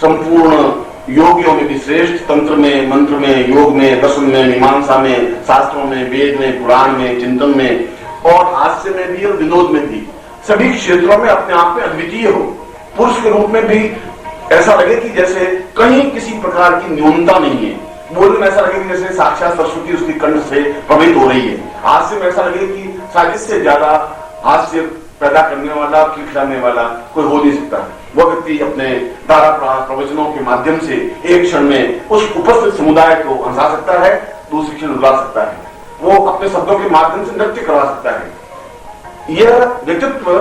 संपूर्ण योगियों में भी श्रेष्ठ, तंत्र में, मंत्र में, योग में, दर्शन में, मीमांसा में, शास्त्रों में, वेद में, पुराण में, चिंतन में और हास्य में भी और विनोद में भी, सभी क्षेत्रों में अपने आप में अद्वितीय हो। पुरुष के रूप में भी ऐसा लगे कि जैसे कहीं किसी प्रकार की न्यूनता नहीं है। बोलने में ऐसा लगे कि जैसे साक्षात सरस्वती उसकी कंठ से प्रवहित हो रही है। हास्य में ऐसा लगे कि शायद इससे ज्यादा हास्य पैदा करने वाला, खिलखिलाने वाला कोई हो नहीं सकता। वह व्यक्ति अपने धारा प्रवचनों के माध्यम से एक क्षण में उस उपस्थित समुदाय को हंसा सकता है, दूसरी क्षण रुला सकता है। वो अपने शब्दों के माध्यम से नृत्य करवा सकता है। यह व्यक्तित्व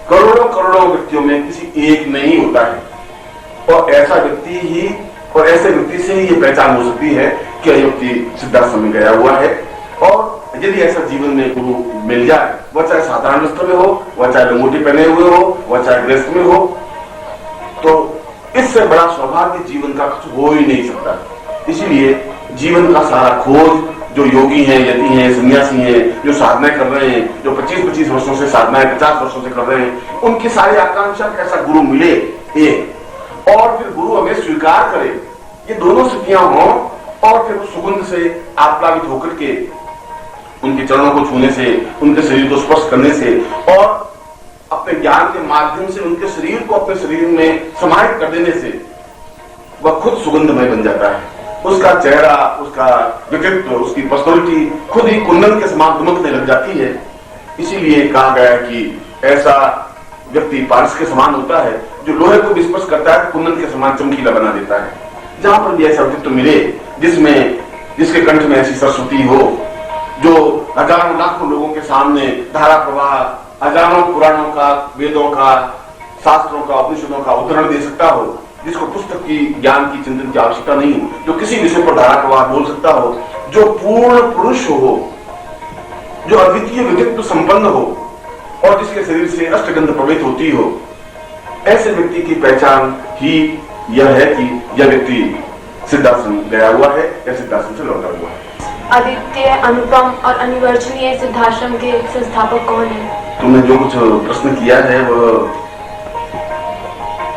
करोड़ों करोड़ों व्यक्तियों में किसी एक में ही होता है और ऐसा व्यक्ति ही और ऐसे व्यक्ति से ही ये पहचान हो सकती है कि यह व्यक्ति सिद्धाश्रम में गया हुआ है। और यदि ऐसा जीवन में गुरु मिल जाए, वह चाहे साधारण वस्त्र में हो, वह चाहे लंगोटी पहने हुए हो, वह चाहे गृहस्थ में हो, तो इससे बड़ा सौभाग्य जीवन का कुछ हो ही नहीं सकता। इसीलिए जीवन का सारा खोज जो योगी हैं, यति हैं, सन्यासी हैं, जो साधनाएं कर रहे हैं, जो 25-25 वर्षों से साधनाएं 50 वर्षों से कर रहे हैं, उनकी सारी आकांक्षा कैसा गुरु मिले एक, और फिर गुरु हमें स्वीकार करे, ये दोनों स्थितियां हों और फिर सुगंध से आप्लावित होकर के उनके चरणों को छूने से, उनके शरीर को स्पर्श करने से और अपने ज्ञान के माध्यम से उनके शरीर को अपने शरीर में समाहित कर देने से वह खुद सुगंधमय बन जाता है। उसका चेहरा, उसका व्यक्तित्व, उसकी पर्सनालिटी खुद ही कुंदन के समान दमकने लग जाती है। इसीलिए कहा गया कि ऐसा व्यक्ति पारस के समान होता है जो लोहे को भी स्पर्श करता है, कुंदन के समान चमकीला बना देता है। जहां पर भी ऐसा व्यक्तित्व मिले जिसके कंठ में ऐसी सरस्वती हो, जो हजारों लाखों लोगों के सामने धारा प्रवाह, हजारों पुराणों का, वेदों का, शास्त्रों का, उपनिषदों का उदाहरण दे सकता हो, जिसको पुस्तक की ज्ञान की चिंतन की आवश्यकता नहीं हो, जो किसी विषय पर धारा प्रवाह बोल सकता हो, जो पूर्ण पुरुष हो, जो अद्वितीय व्यक्तित्व संपन्न हो और जिसके शरीर से अष्टगंध प्रवहित होती हो, ऐसे व्यक्ति की पहचान ही यह है कि यह व्यक्ति सिद्धाश्रम गया हुआ है या सिद्धाश्रम से लौटा हुआ है। अद्वितीय, अनुपम और अनिवर्चनीय सिद्धाश्रम के संस्थापक कौन है? तुमने जो कुछ प्रश्न किया है वह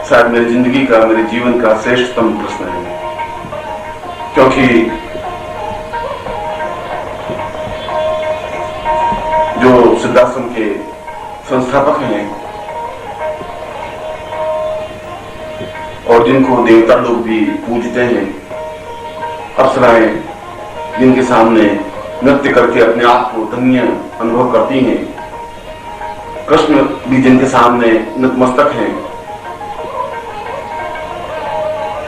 शायद मेरी जिंदगी का, मेरे जीवन का श्रेष्ठतम प्रश्न है, क्योंकि जो सिद्धाश्रम के संस्थापक हैं और जिनको देवता लोग भी पूजते हैं, अप्सराएं जिनके सामने नृत्य करके अपने आप को धन्य अनुभव करती हैं, कृष्ण भी जिनके सामने नतमस्तक हैं,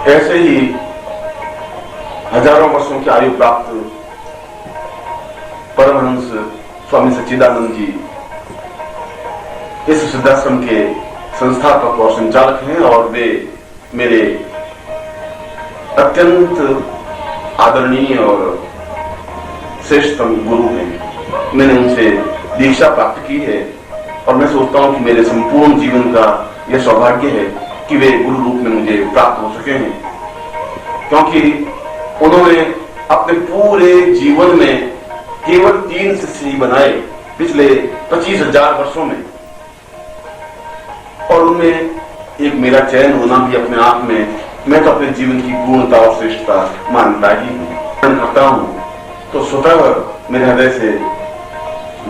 ऐसे ही हजारों वर्षों की आयु प्राप्त परमहंस स्वामी सच्चिदानंद जी इस सिद्धाश्रम के संस्थापक और संचालक हैं और वे मेरे अत्यंत आदरणीय और श्रेष्ठतम गुरु हैं। मैंने उनसे दीक्षा प्राप्त की है और मैं सोचता हूं कि मेरे संपूर्ण जीवन का यह सौभाग्य है कि वे गुरु रूप में मुझे प्राप्त हो सके हैं, क्योंकि उन्होंने अपने पूरे जीवन में केवल 3 शिष्य ही बनाए पिछले 25,000 वर्षों में, और उनमें एक मेरा चयन होना भी अपने आप में मैं तो अपने जीवन की पूर्णता और श्रेष्ठता मानता ही करता हूं, तो स्वतः मेरे हृदय से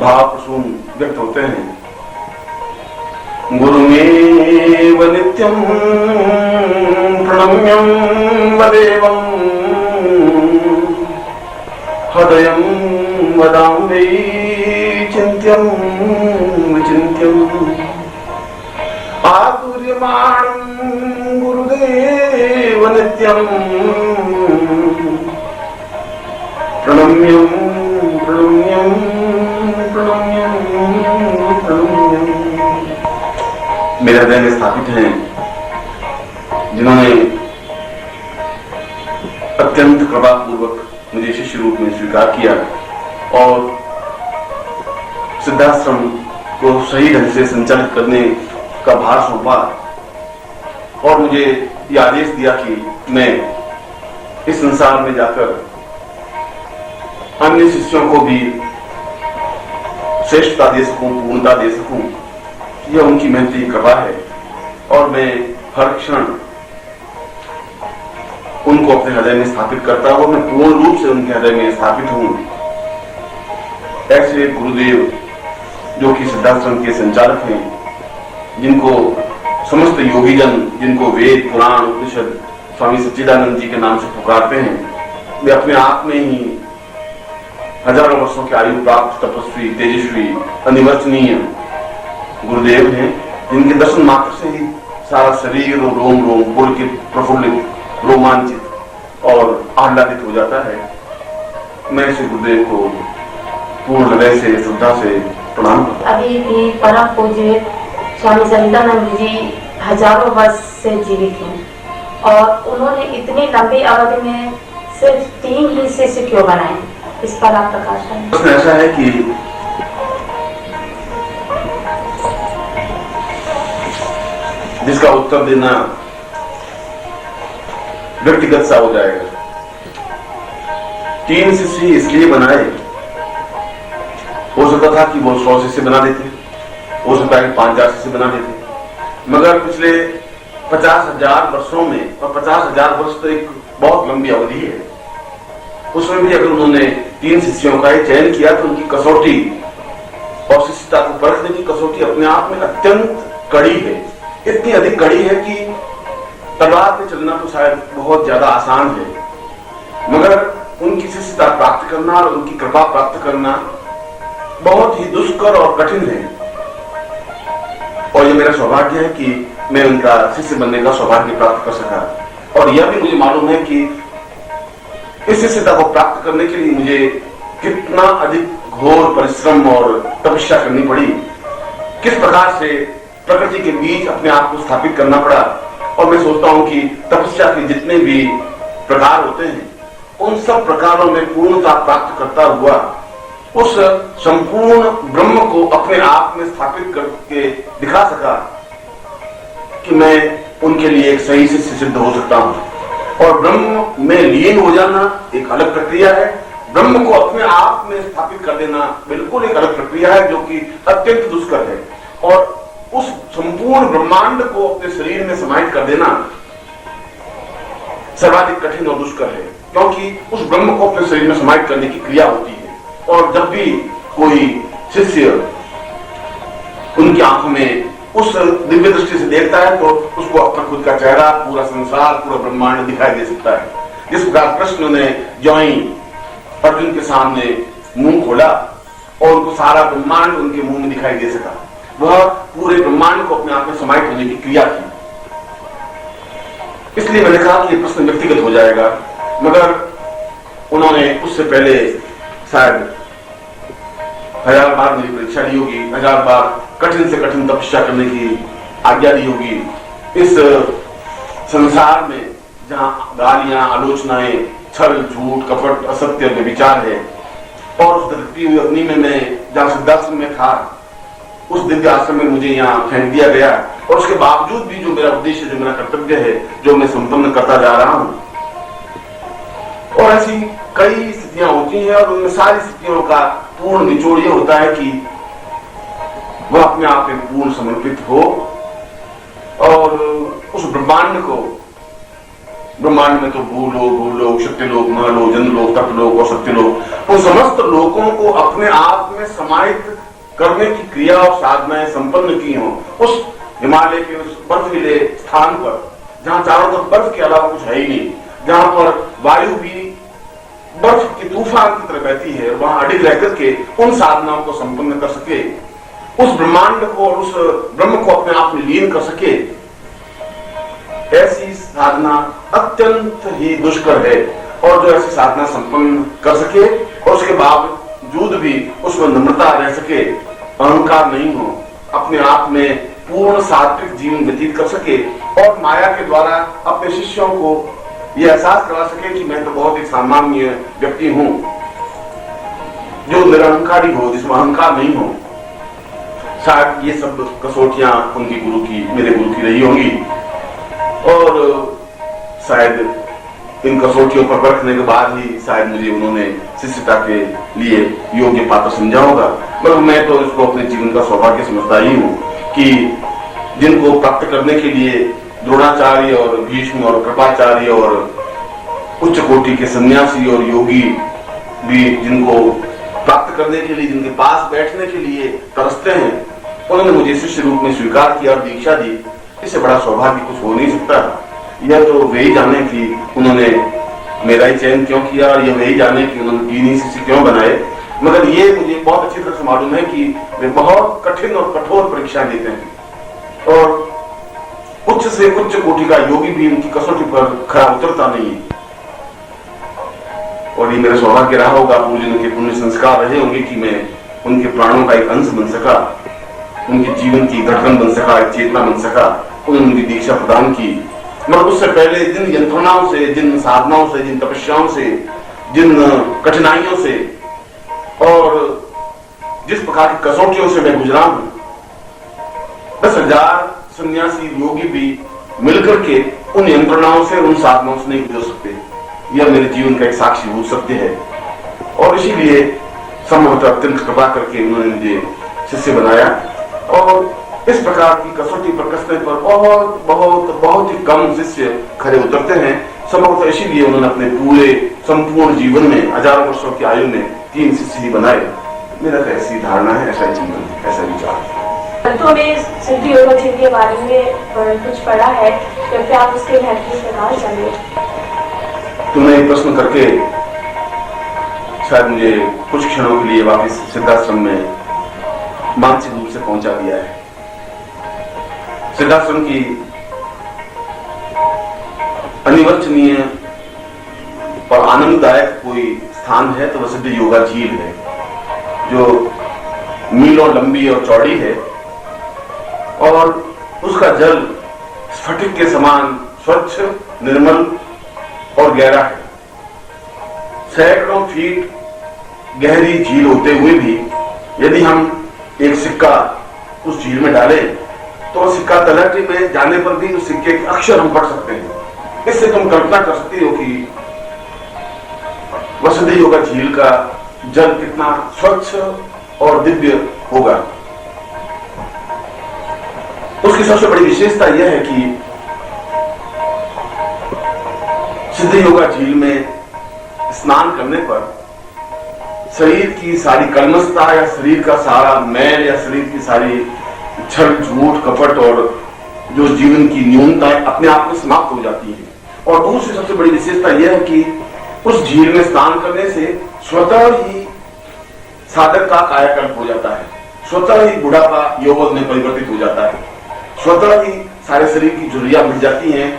भाव प्रसून व्यक्त होते हैं। गुरुमेव नित्यं प्रणम्यं वदेवं हृदयं वदामि चिन्त्यं विचिन्त्यम् आतुर्यमाणं गुरुदेव नित्यं प्रणम्यं प्रणम्यं प्रणम्यं प्रणम्यं। मेरे हृदय में स्थापित हैं जिन्होंने अत्यंत कृपापूर्वक मुझे शिष्य रूप में स्वीकार किया और सिद्धाश्रम को सही ढंग से संचालित करने का भार सौंपा और मुझे यह आदेश दिया कि मैं इस संसार में जाकर अन्य शिष्यों को भी श्रेष्ठता दे सकूं, पूर्णता दे सकूं। यह उनकी महती कृपा है और मैं हर क्षण उनको अपने हृदय में स्थापित करता हूं, मैं पूर्ण रूप से उनके हृदय में स्थापित हूं। ऐसे गुरुदेव जो कि सिद्धाश्रम के संचालक हैं, जिनको समस्त योगीजन, जिनको वेद पुराण उपनिषद स्वामी सच्चिदानंद जी के नाम से पुकारते हैं, वे अपने आप में ही हजारों वर्षों की आयु प्राप्त तपस्वी, तेजस्वी, अनिवर्चनीय गुरुदेव हैं, जिनके दर्शन मात्र से ही सारा शरीर और रोम रोम पुलकित, प्रफुल्लित, रोमांचित और आह्लादित हो जाता है। मैं ऐसे गुरुदेव को पूर्ण हृदय से, श्रद्धा से प्रणाम करता हूं। अभी भी परम पूज्य स्वामी सच्चिदानंद जी हजारों वर्ष से जीवित हैं और उन्होंने इतनी लंबी अवधि में सिर्फ 3 ही शिष्य क्यों बनाए? इस पर आप प्रकाश डालें। प्रश्न ऐसा है कि जिसका उत्तर देना व्यक्तिगत सा हो जाएगा। 3 शिष्य इसलिए बनाए, हो सकता था कि वो 100 शिष्य बना देते, हो सकता है कि 5,000 शिष्य बना देते, मगर पिछले 50,000 वर्षों में, और 50,000 वर्ष तो एक बहुत लंबी अवधि है, उसमें भी अगर उन्होंने 3 शिष्यों का ही चयन किया तो उनकी कसौटी और शिष्यता को परखने की कसौटी अपने आप में अत्यंत कड़ी है। इतनी अधिक कड़ी है कि तलवार पे चलना तो शायद बहुत ज्यादा आसान है, मगर उनकी शिष्यता प्राप्त करना और उनकी कृपा प्राप्त करना बहुत ही दुष्कर और कठिन है। और ये मेरा सौभाग्य है कि मैं उनका शिष्य बनने का सौभाग्य प्राप्त कर सका। और यह भी मुझे मालूम है कि इस शिष्यता को प्राप्त करने के लिए मुझे कितना अधिक घोर परिश्रम और तपस्या करनी पड़ी, किस प्रकार से प्रकृति के बीच अपने आप को स्थापित करना पड़ा। और मैं सोचता हूं कि तपस्या के जितने भी प्रकार होते हैं, उन सब प्रकारों में पूर्णता प्राप्त करता हुआ उस संपूर्ण ब्रह्म को अपने आप में स्थापित करके दिखा सका कि मैं उनके लिए एक सही शिष्य सिद्ध हो सकता हूं। और ब्रह्म में लीन हो जाना एक अलग प्रक्रिया है, ब्रह्म को अपने आप में स्थापित कर देना बिल्कुल एक अलग प्रक्रिया है, जो कि अत्यंत दुष्कर है। और उस संपूर्ण ब्रह्मांड को अपने शरीर में समाहित कर देना सर्वाधिक कठिन और दुष्कर है, क्योंकि उस ब्रह्म को अपने शरीर में समाहित करने की क्रिया होती है। और जब भी कोई शिष्य उनकी आंखों में उस दिव्य दृष्टि से देखता है तो उसको अपना खुद का चेहरा, पूरा संसार, पूरा ब्रह्मांड दिखाई दे सकता है। जिस प्रकार कृष्ण ने ज्यों ही अर्जुन के सामने मुंह खोला और उनको सारा ब्रह्मांड उनके मुंह में दिखाई दे सका, वह पूरे ब्रह्मांड को अपने आप में समाहित होने की क्रिया थी। इसलिए मैंने कहा कि ये प्रश्न व्यक्तिगत हो जाएगा, मगर उन्होंने उससे पहले शायद 1000 बार मेरी परीक्षा ली होगी, 1000 बार कठिन से कठिन तपस्या करने की आज्ञा दी होगी। इस संसार में जहां गालियां, आलोचनाएं, छल, झूठ, कपट, असत्य, व्यभिचार है, और उस दृष्टि हुई अग्नि में मैं जहां सिद्धाश्रम में था, उस दिव्य आश्रम में मुझे यहाँ फेंक दिया गया, और उसके बावजूद भी जो मेरा उद्देश्य, जो मेरा कर्तव्य है, जो मैं संपन्न करता जा रहा हूं। और ऐसी कई स्थितियां होती हैं, और उनमें सारी स्थितियों का पूर्ण निचोड़ ये होता है कि वह अपने आप में पूर्ण समर्पित हो और उस ब्रह्मांड को, ब्रह्मांड में तो भूलोक, सत्यलोक, महलोक, जन्मलोक, तपलोक और सत्यलोक, उन समस्त लोकों को अपने आप में समाहित करने की क्रिया और साधनाएं संपन्न की हों। उस हिमालय के उस बर्फीले स्थान पर जहां चारों तरफ बर्फ के अलावा कुछ है ही नहीं, जहां पर वायु भी बर्फ के तूफान की तरह बहती है, वहां अडिग रह करके उन साधनाओं को संपन्न कर सके, उस ब्रह्मांड को और उस ब्रह्म को अपने आप में लीन कर सके, ऐसी साधना अत्यंत ही दुष्कर है। और जो ऐसी साधना संपन्न कर सके और उसके बावजूद भी उसमें नम्रता रह सके, अहंकार नहीं हो, अपने आप में पूर्ण सात्विक जीवन व्यतीत कर सके, और माया के द्वारा अपने शिष्यों को यह एहसास करा सके कि मैं तो बहुत ही सामान्य व्यक्ति हूं, जो निरहंकारी हो, जिसमें अहंकार नहीं हो। शायद ये सब कसौटियां उनकी गुरु की, मेरे गुरु की रही होंगी, और शायद इन कसौटियों पर परखने के बाद ही शायद मुझे उन्होंने शिष्यता के लिए योग्य पात्र समझा होगा। मगर मैं तो इसको अपने जीवन का सौभाग्य समझता ही हूँ कि जिनको प्राप्त करने के लिए द्रोणाचार्य और भीष्म और कृपाचार्य और उच्च कोटि के सन्यासी और योगी भी जिनको प्राप्त करने के लिए, जिनके पास बैठने के लिए तरसते हैं, उन्होंने मुझे शिष्य रूप में स्वीकार किया और दीक्षा दी। इससे बड़ा सौभाग्य कुछ हो नहीं सकता। यह तो वे ही जाने कि उन्होंने मेरा ही चयन क्यों किया, और यह वे ही जाने कि उन्होंने 3 शिष्य क्यों बनाए। मगर ये मुझे बहुत अच्छी तरह से मालूम है कि वे बहुत कठिन और कठोर परीक्षाएं देते हैं, और उच्च से उच्च कोटि का योगी भी उनकी कसौटी पर खरा उतरता नहीं है। और ये मेरा सौभाग्य रहा होगा, पूजन के पुण्य संस्कार रहे होंगे कि मैं उनके प्राणों का एक अंश बन सका, उनके जीवन की धड़कन बन सका, एक चेतना बन सका। उन्होंने उनकी दीक्षा प्रदान की। मगर उससे पहले जिन यंत्रणाओं से, जिन साधनाओं से, जिन तपस्याओं से, जिन कठिनाइयों से और जिस प्रकार की कसौटियों से मैं गुजरा हूं, 10,000 सन्यासी योगी भी मिलकर के उन यंत्रणाओं से, उन साधनाओं से नहीं गुजर सकते। यह मेरे जीवन का एक साक्षीभूत सत्य है। और इसीलिए संभवतः अत्यंत कृपा करके उन्होंने मुझे शिष्य बनाया। और इस प्रकार की कसौटी पर कसने पर बहुत बहुत बहुत ही कम शिष्य खरे उतरते हैं। संभवतः इसीलिए उन्होंने अपने पूरे संपूर्ण जीवन में, हजारों वर्षों की आयु में 3 शिष्य ही बनाए। मेरा तो ऐसी धारणा है, ऐसा जीवन, ऐसा विचार। तो हमें सिद्ध योगा जी के बारे में कुछ पढ़ा है, कृपया आप उसके महत्व के प्रकाश डालिए। तुमने एक प्रश्न करके शायद मुझे कुछ क्षणों के लिए वापस सिद्धाश्रम में मानसिक रूप से पहुंचा दिया है। सिद्धाश्रम की अनिवर्चनीय और आनंददायक कोई स्थान है तो वह सिद्ध योगा झील है, जो मीलों लंबी और चौड़ी है, और उसका जल स्फटिक के समान स्वच्छ, निर्मल और गहरा है। सैकड़ों फीट गहरी झील होते हुए भी यदि हम एक सिक्का उस झील में डालें तो वह सिक्का तलहटी में जाने पर भी उस सिक्के के अक्षर हम पढ़ सकते हैं। इससे तुम कल्पना कर सकती हो कि वह सिद्ध योगा झील का जल कितना स्वच्छ और दिव्य होगा। उसकी सबसे बड़ी विशेषता यह है कि सिद्ध योगा झील में स्नान करने पर शरीर की सारी कलमशता या शरीर का सारा मैल या शरीर की सारी छल, झूठ, कपट और जो जीवन की न्यूनता अपने आप में समाप्त हो जाती है। और दूसरी सबसे बड़ी विशेषता यह है कि उस झील में स्नान करने से स्वतः ही साधक का कायाकल्प हो जाता है, स्वतः ही बुढ़ापा यौवन में परिवर्तित हो जाता है, स्वतः ही सारे शरीर की झुर्रियां मिट जाती हैं,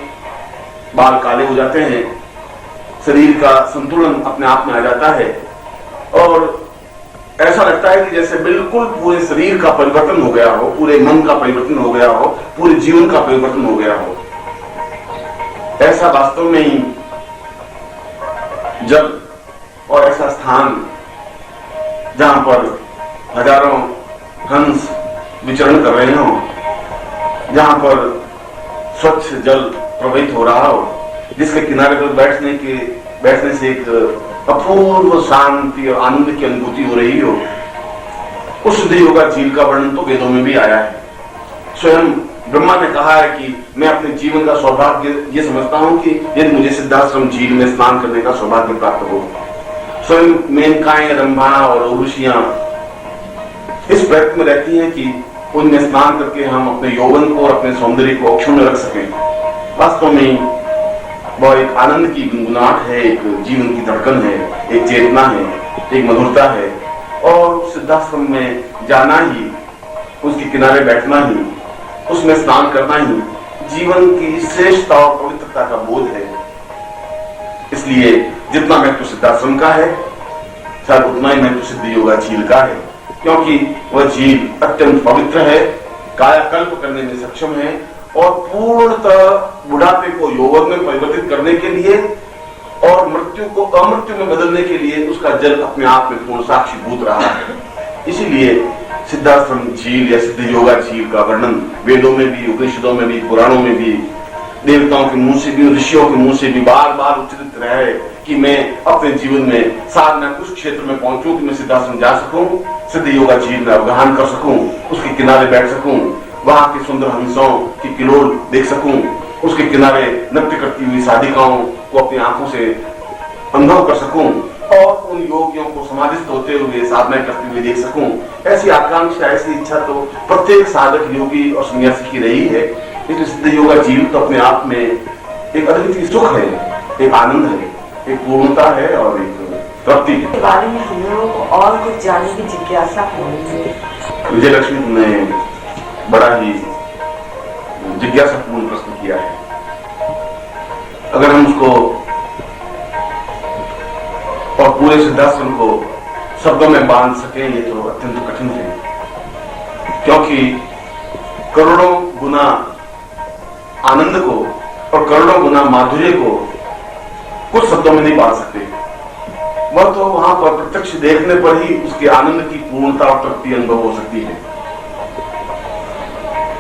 बाल काले हो जाते हैं, शरीर का संतुलन अपने आप में आ जाता है, और ऐसा लगता है कि जैसे बिल्कुल पूरे शरीर का परिवर्तन हो गया हो, पूरे मन का परिवर्तन हो गया हो, पूरे जीवन का परिवर्तन हो गया हो। ऐसा वास्तव में ही जब और ऐसा स्थान जहां पर हजारों हंस विचरण कर रहे हो, जहां पर स्वच्छ जल प्रवाहित हो रहा हो, जिसके किनारे पर बैठने से एक अपूर्व शांति और आनंद की अनुभूति हो रही हो, उस सिद्ध योगा झील का वर्णन तो वेदों में भी आया है। स्वयं ब्रह्मा ने कहा है कि मैं अपने जीवन का सौभाग्य ये समझता हूं कि यदि मुझे सिद्धाश्रम झील में स्नान करने का सौभाग्य प्राप्त हो। स्वयं मेनकाएं, रंभा और उर्वशियां इस प्रयत्न में रहती हैं कि उनमें स्नान करके हम अपने यौवन को और अपने सौंदर्य को अक्षुण्ण रख सकें। वास्तव में वह एक आनंद की गुनगुनाहट है, एक जीवन की धड़कन है, एक चेतना है, एक मधुरता है। और सिद्धाश्रम में जाना ही, उसके किनारे बैठना ही, उसमें स्नान करना ही जीवन की श्रेष्ठता और पवित्रता का बोध है। इसलिए जितना महत्व सिद्धाश्रम का है, शायद उतना ही महत्व सिद्ध योगा झील का है, क्योंकि वह झील अत्यंत पवित्र है, कायाकल्प करने में सक्षम है, और पूर्णतः बुढ़ापे को यौवन में परिवर्तित करने के लिए और मृत्यु को अमृत्यु में बदलने के लिए उसका जल अपने आप में पूर्ण साक्षीभूत रहा है। इसीलिए सिद्धाश्रम झील या सिद्ध योगा झील का वर्णन वेदों में भी, उपनिषदों में भी, पुराणों में भी, देवताओं के मुंह से भी, ऋषियों के मुंह से भी बार बार उच्चारित रहा है कि मैं अपने जीवन में साधना उस क्षेत्र में पहुंचूं कि मैं सिद्धाश्रम जा सकूं, सिद्ध योगा झील में अवगाहन कर सकूं, उसके किनारे बैठ सकूं, वहां के सुंदर हंसों की किलोल देख सकूं, उसके किनारे नृत्य करती हुई साधिकाओं को अपनी आंखों से अनुभव कर सकूं और उन योगियों को समाधिस्थ होते हुए साधना करते हुए देख सकूं, ऐसी आकांक्षा, ऐसी इच्छा तो प्रत्येक साधक, योगी और सन्यासी की रही है। इसलिए सिद्ध योगा जीवन तो अपने आप में एक अद्वितीय सुख है, एक आनंद है, एक पूर्णता है और एक तृप्ति है। के बारे में हम लोगों को और कुछ जानने की जिज्ञासा है। विजय लक्ष्मी ने बड़ा ही जिज्ञासापूर्ण प्रश्न किया है। अगर हम उसको और पूरे सिद्धाश्रम को शब्दों में बांध सके ये तो अत्यंत कठिन है, क्योंकि करोड़ों गुना आनंद को और करोड़ों गुना माधुर्य को कुछ शब्दों में नहीं बांध सकते। वह तो वहां पर प्रत्यक्ष देखने पर ही उसके आनंद की पूर्णता और तृप्ति अनुभव हो सकती है।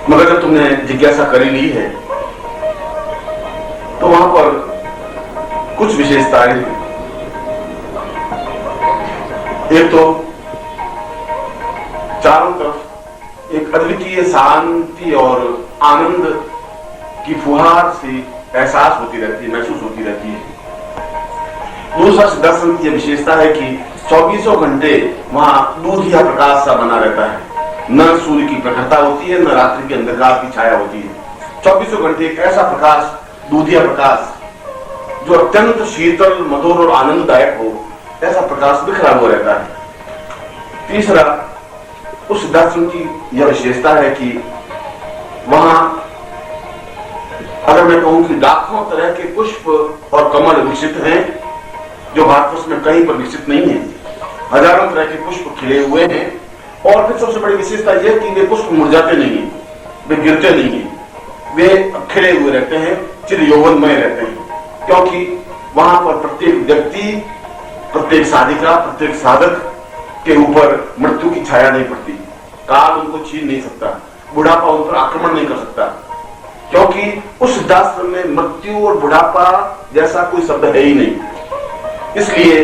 मगर जब तुमने जिज्ञासा करी ली है तो वहां पर कुछ विशेषताएं हैं। एक तो चारों तरफ एक अद्वितीय शांति और आनंद की फुहार से एहसास होती रहती है, महसूस होती रहती है। दूसरा सिद्धाश्रम की यह विशेषता है कि 24 घंटे वहां दूधिया प्रकाश सा बना रहता है। न सूर्य की प्रखरता होती है, न रात्रि के अंधकार की छाया होती है। 24 घंटे एक ऐसा प्रकाश, दूधिया प्रकाश, जो अत्यंत शीतल, मधुर और आनंददायक हो, ऐसा प्रकाश बिखरा हुआ रहता है। तीसरा, उस सिद्धाश्रम की यह विशेषता है कि वहां अगर मैं कहूं कि लाखों तरह के पुष्प और कमल विकसित हैं, जो भारतवर्ष में कहीं पर विकसित नहीं है। हजारों तरह के पुष्प खिले हुए हैं और फिर सबसे बड़ी विशेषता यह कि वे पुष्प मुरझाते नहीं है, वे गिरते नहीं है, वे खिले हुए रहते हैं, चिर यौवनमय रहते हैं, क्योंकि वहां पर प्रत्येक व्यक्ति, प्रत्येक साधिका, प्रत्येक साधक के ऊपर मृत्यु की छाया नहीं पड़ती। काल उनको छीन नहीं सकता, बुढ़ापा उन पर आक्रमण नहीं कर सकता, क्योंकि उस सिद्धाश्रम में मृत्यु और बुढ़ापा जैसा कोई शब्द है ही नहीं। इसलिए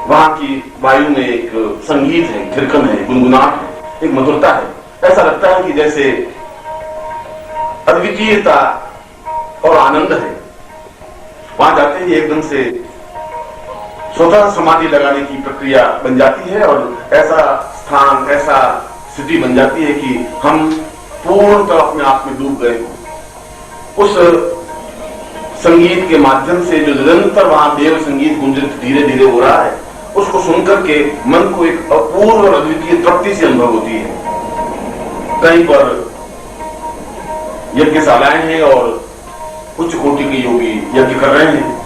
वहां की वायु में एक संगीत है, थिरकन है, गुनगुनाहट है, एक मधुरता है। ऐसा लगता है कि जैसे अद्वितीयता और आनंद है। वहां जाते ही एकदम से स्वतः समाधि लगाने की प्रक्रिया बन जाती है और ऐसा स्थान, ऐसा स्थिति बन जाती है कि हम पूर्णतः अपने आप में डूब गए हों। उस संगीत के माध्यम से जो निरंतर वहां देव संगीत गुंजित धीरे धीरे हो रहा है, उसको सुनकर के मन को एक अपूर्व और अद्वितीय तृप्ति से अनुभव होती है। कहीं पर यज्ञशालाएं हैं और उच्च कोटि के योगी यज्ञ कर रहे हैं,